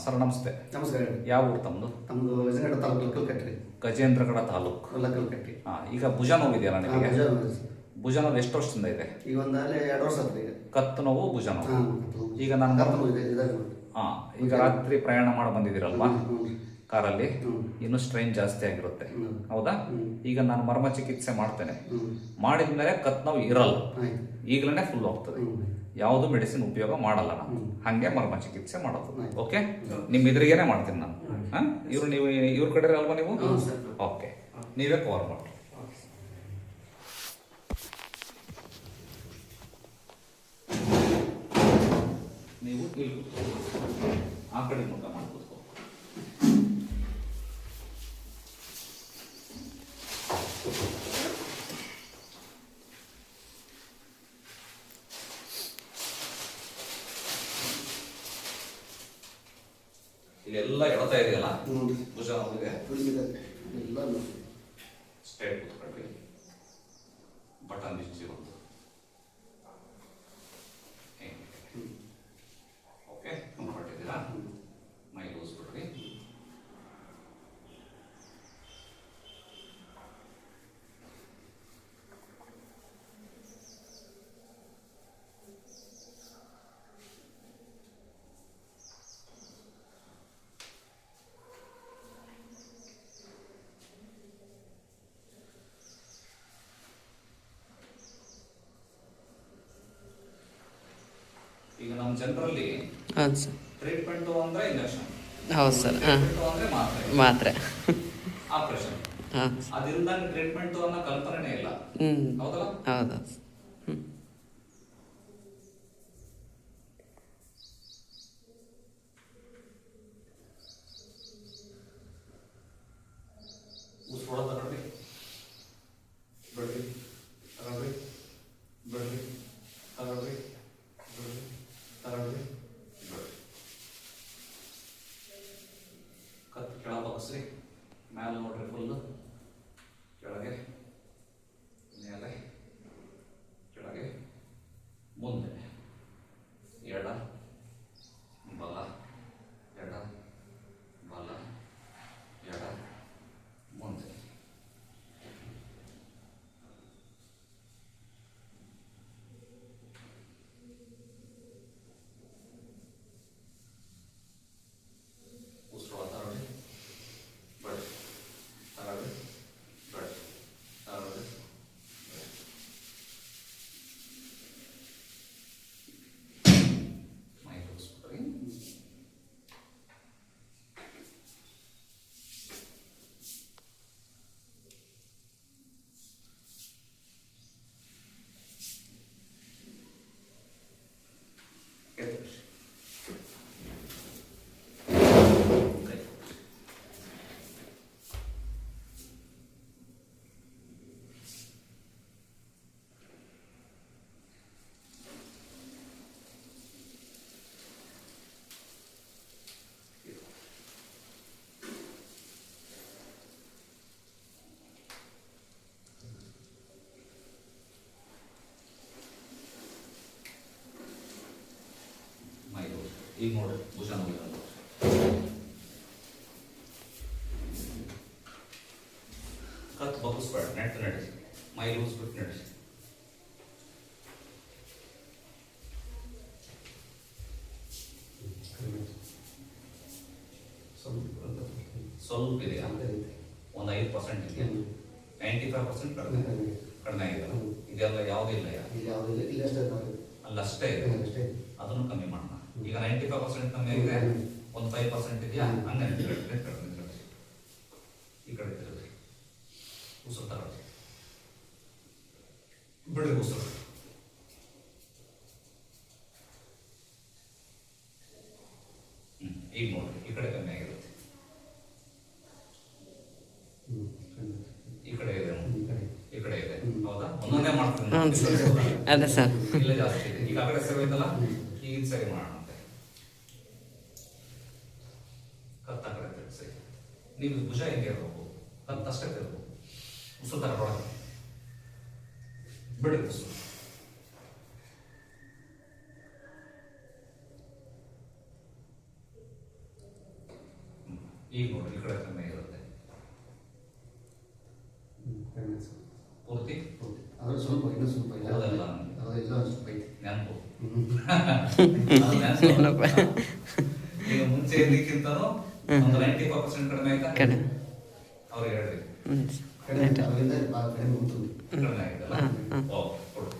Sir ನಮಸ್ತೆ. ನಮಸ್ಕಾರ. ಯಾವ ಊರು ತಮ್ಮದು? ನಮ್ಮದು ಗಜೇಂದ್ರಗಡ ತಾಲೂಕು ಲಕ್ಕಲ್ಕಟ್ಟಿ. ಗಜೇಂದ್ರಗಡ ತಾಲೂಕು ಲಕ್ಕಲ್ಕಟ್ಟಿ. ಈಗ ಭುಜ ನೋವಿದೆಯಲ್ಲ ನಿಮಗೆ? ಭುಜ ನೋವು ಎಷ್ಟು ವರ್ಷದಿಂದ ಇದೆ? ಈಗ ಒಂದಾಗಲೇ 2 ವರ್ಷ ಆಯ್ತು. ಈಗ ಕತ್ತು ನೋವು, ಭುಜ ನೋವು. ಈಗ ಈಗ ರಾತ್ರಿ ಪ್ರಯಾಣ ಮಾಡಿ ಬಂದಿದ್ದೀರಲ್ವಾ ಕಾರಲ್ಲಿ, ಇನ್ನೂ ಸ್ಟ್ರೈನ್ ಜಾಸ್ತಿ ಆಗಿರುತ್ತೆ, ಹೌದಾ? ಈಗ ನಾನು ಮರ್ಮ ಚಿಕಿತ್ಸೆ ಮಾಡ್ತೇನೆ, ಮಾಡಿದ್ಮೇಲೆ ಕತ್ ನೋವು ಇರಲ್ಲ, ಈಗಲೇ ಫುಲ್ ಹೋಗ್ತದೆ. ಯಾವುದು ಮೆಡಿಸಿನ್ ಉಪಯೋಗ ಮಾಡಲ್ಲ ನಾನು, ಹಂಗೆ ಮರ್ಮ ಚಿಕಿತ್ಸೆ ಮಾಡೋದು. ಓಕೆ, ನಿಮ್ಮ ಎದುರಿಗೇನೆ ಮಾಡ್ತೀನಿ ನಾನು. ಇವ್ರ ಕಡೆ ಅಲ್ವಾ ನೀವು? ಓಕೆ, ನೀವೇ ಕವರ್ ಮಾಡಿ. ನೀವು ಆ ಕಡೆ ಮುಖ ಮಾಡಿ ಕೂತ್ಕೋ. ಇಲ್ಲೆಲ್ಲ ಎಳ್ತಾ ಇದೆಯಲ್ಲ, ಭುಜ ನೋವಿದೆ, ಸ್ಟ್ರೈಟ್ ಕೂತ್ಕೊಳ್ರಿ. ಬಟನ್ ಬಿಚ್ಚಿ ಒಂದು ಓಕೆ, ಕಂಫರ್ಟ್ ಮೈ ಲೂಸ್ ಬಿಡ್ರಿ. ಈಗ ನಮ್ಮ ಜನರಲ್ಲಿ ಟ್ರೀಟ್ಮೆಂಟ್ ಅಂದ್ರೆ ಇಂಜೆಕ್ಷನ್, ಹೌದು ಸರ್, ಅಂದ್ರೆ ಮಾತ್ರೆ, ಆಪರೇಷನ್. ಅದರಿಂದ ಟ್ರೀಟ್ಮೆಂಟ್ ಅನ್ನೋ ಕಲ್ಪನೆ ಇಲ್ಲ, ಹೌದಲ್ಲ? ಹೌದು. ಉಸ್ಕೊಳ ತಗೊಳ್ರಿ, ಬಿಡ್ರಿ, ತಗೊಳ್ರಿ, ಬಿಡ್ರಿ, ತಗೊಳ್ರಿ, ಬಿಡ್ರಿ, ತಗೊಳ್ರಿ, ಬಿಡ್ರಿ. ಕತ್ತು ಕೆಳ ಬಗ್ಸ್ರಿ, ಮ್ಯಾಲೆ ನೋಡ್ರಿ, ಫುಲ್ಲು ಕೆಳಗೆ, ಮೇಲೆ, ಕೆಳಗೆ, ಮುಂದೆ, ಎಡ, ಬಲ, ಎಡ, ಬಲ, ಎಡ, ಮುಂದೆ. ಉಸ್ಕೊಳ ತಗೊಳ್ಳಿ, ಬಿಡ್ರಿ, ತಗೊಳ್ಳಿ, ಬಿಡ್ರಿ, ತಗೊಳ್ಳಿ, ಬಿಡ್ರಿ. ಮೈ ತೋರಿಸ್ಬಿಡ್ರಿ. ಈಗ ನೋಡ್ರಿ, ಭುಜ ನೋವಿರಲ್ಲ. ಕತ್ತು ಬಗ್ಗಿಸ್ಬೇಡ, ನೆಟ್ಟು ನಡೆಸಿ, ಮೈ ಲೂಸ್ ಬಿಟ್ಟು ನಡೆಸಿ. ಸ್ವಲ್ಪ ಇದೆಯಾ? ಒಂದು 5% ಇದೆಯಾ? 95% ಕಡಿಮೆ ಆಗಿದೆ. ಇದೆಲ್ಲ ಯಾವುದೂ ಇಲ್ಲ, ಅಲ್ಲಷ್ಟೇ ಇದೆ, ಅದನ್ನು ಕಮ್ಮಿ ಮಾಡೋಣ. ಈಗ 95% ಕಮ್ಮಿ ಆಗಿದೆ, ಒಂದು 5% ಇದೆಯಾ? ಹಂಗೆ ಈ ಕಡೆ ತಿರುಗಿ, ಉಸಿರು ತಗೊಳ್ಳಿ, ಬಿಡ್ರಿ ಉಸಿರು. ಈಗ ನೋಡ್ರಿ, ಈ ಕಡೆ ಕಮ್ಮಿ ಆಗಿರುತ್ತೆ, ಈ ಕಡೆ ಇದೆ, ಈ ಕಡೆ ಇದೆ, ಹೌದಾ? ಒಂದೊಂದೇ ಮಾಡ್ತೀನಿ, ಅದೇ ಸರ್, ಇಲ್ಲೇ ಜಾಸ್ತಿ ಇದೆ. ಈಗ ಆ ಕಡೆ ಸರಿ ಹೋಯ್ತಲ್ಲ, ಈಗ ಸರಿ ಮಾಡೋಣ. ಕತ್ತ ಕಡೆ ತಿರ್ಗಿಸಿ. ನೀವು ಭುಜ ಹೆಂಗೆ ಇರಬೇಕು, ಕತ್ತು ಅಷ್ಟೇ ತಿರ್ಬೇಕು. ಉಸಿರು ತಗೊಳ್ಳಿ, ಬಿಡಿ ಉಸಿರು. ಈಗ ನೋಡಿ ಈ ಕಡೆ ಕಮ್ಮಿ ಇರುತ್ತೆ ಕಡಿಮೆ ಸರ್. ಪೂರ್ತಿ ಹೌದು. ಅದ್ರ ಸ್ವಲ್ಪ ಇನ್ನೂ ಸ್ವಲ್ಪ ಇಲ್ಲ ಹೌದಲ್ಲ? ಅದೆಲ್ಲ ಒಂದು ಸ್ವಲ್ಪ ಐತಿ. ನೆನಪು ನೆನಪು. ಈಗ ಮುಂಚೆ ಇದ್ದಕ್ಕಿಂತನೂ ಒಂದು 95% ಕಡಿಮೆ ಆಯ್ತಾ? ಕಡಿಮೆ. ಅವ್ರಿಗೆ ಹೇಳ್ರಿ ಹ್ಞೂ ಕಡಿಮೆ ಆಯ್ತು. ಅದರಿಂದ ಭಾಳ ಕಡಿಮೆ ಹೋಗ್ತದೆ. ಕಡಿಮೆ ಆಯ್ತಲ್ಲ? ಓಕೆ ಕೊಡು.